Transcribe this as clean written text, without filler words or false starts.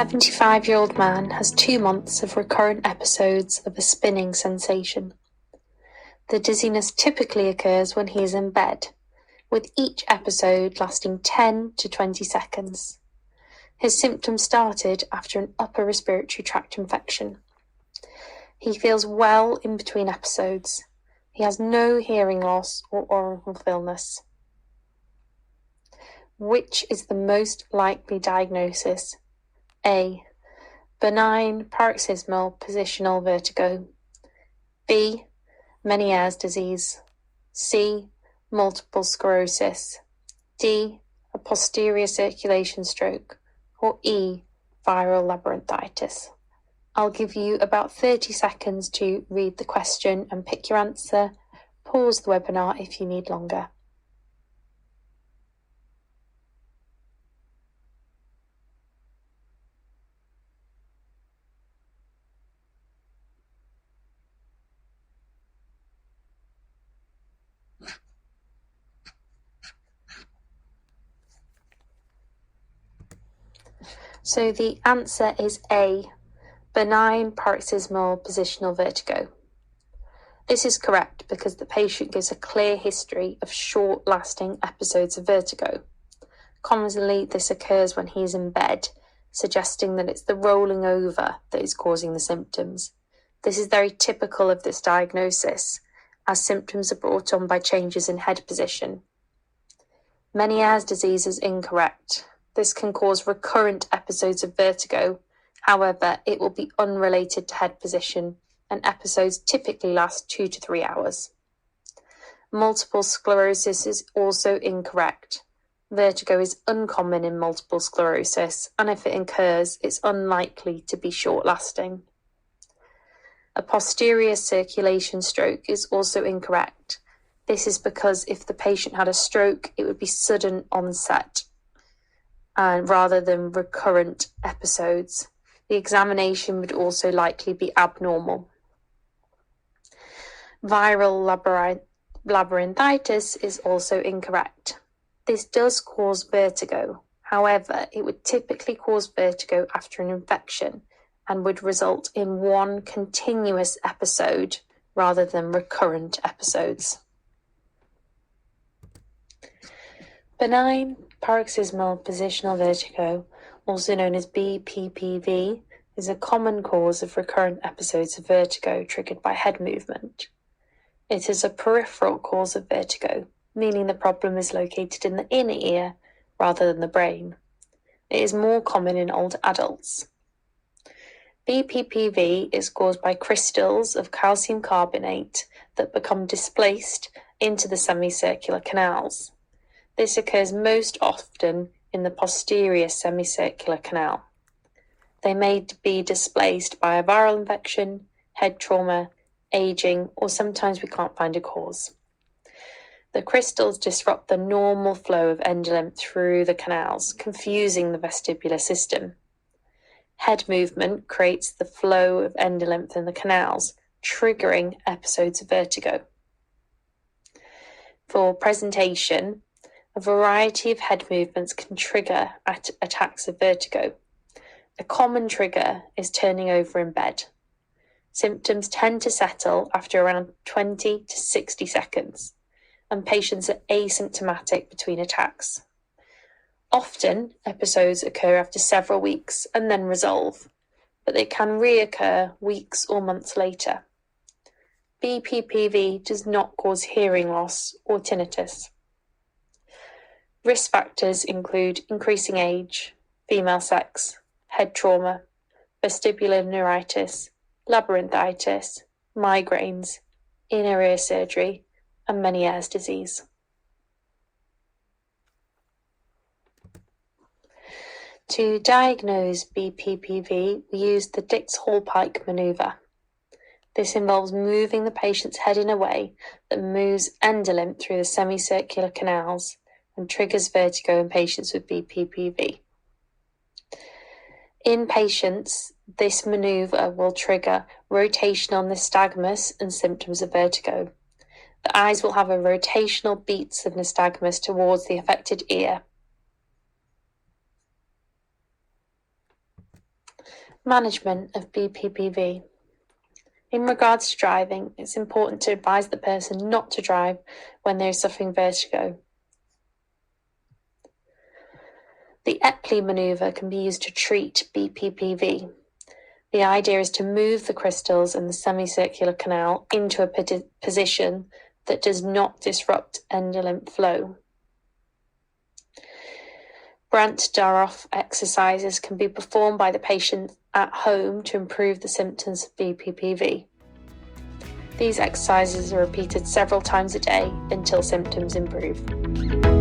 75-year-old man has 2 months of recurrent episodes of a spinning sensation. The dizziness typically occurs when he is in bed, with each episode lasting 10 to 20 seconds. His symptoms started after an upper respiratory tract infection. He feels well in between episodes. He has no hearing loss or oral illness. Which is the most likely diagnosis? A. Benign paroxysmal positional vertigo. B. Meniere's disease. C. Multiple sclerosis. D. A posterior circulation stroke. Or E. Viral labyrinthitis. I'll give you about 30 seconds to read the question and pick your answer. Pause the webinar if you need longer. So the answer is A, benign paroxysmal positional vertigo. This is correct because the patient gives a clear history of short-lasting episodes of vertigo. Commonly, this occurs when he is in bed, suggesting that it's the rolling over that is causing the symptoms. This is very typical of this diagnosis, as symptoms are brought on by changes in head position. Meniere's disease is incorrect. This can cause recurrent episodes of vertigo. However, it will be unrelated to head position, and episodes typically last 2 to 3 hours. Multiple sclerosis is also incorrect. Vertigo is uncommon in multiple sclerosis, and if it occurs, it's unlikely to be short-lasting. A posterior circulation stroke is also incorrect. This is because if the patient had a stroke, it would be sudden onset, rather than recurrent episodes. The examination would also likely be abnormal. Viral labyrinthitis is also incorrect. This does cause vertigo. However, it would typically cause vertigo after an infection and would result in one continuous episode rather than recurrent episodes. Benign paroxysmal positional vertigo, also known as BPPV, is a common cause of recurrent episodes of vertigo triggered by head movement. It is a peripheral cause of vertigo, meaning the problem is located in the inner ear rather than the brain. It is more common in older adults. BPPV is caused by crystals of calcium carbonate that become displaced into the semicircular canals. This occurs most often in the posterior semicircular canal. They may be displaced by a viral infection, head trauma, aging, or sometimes we can't find a cause. The crystals disrupt the normal flow of endolymph through the canals, confusing the vestibular system. Head movement creates the flow of endolymph in the canals, triggering episodes of vertigo. For presentation, a variety of head movements can trigger attacks of vertigo. A common trigger is turning over in bed. Symptoms tend to settle after around 20 to 60 seconds, and patients are asymptomatic between attacks. Often, episodes occur after several weeks and then resolve, but they can reoccur weeks or months later. BPPV does not cause hearing loss or tinnitus. Risk factors include increasing age, female sex, head trauma, vestibular neuritis, labyrinthitis, migraines, inner ear surgery, and Meniere's disease. To diagnose BPPV, we use the Dix-Hallpike maneuver. This involves moving the patient's head in a way that moves endolymph through the semicircular canals and triggers vertigo in patients with BPPV. In patients, this maneuver will trigger rotational nystagmus and symptoms of vertigo. The eyes will have a rotational beats of nystagmus towards the affected ear. Management of BPPV. In regards to driving, it's important to advise the person not to drive when they are suffering vertigo. The Epley manoeuvre can be used to treat BPPV. The idea is to move the crystals in the semicircular canal into a position that does not disrupt endolymph flow. Brandt-Daroff exercises can be performed by the patient at home to improve the symptoms of BPPV. These exercises are repeated several times a day until symptoms improve.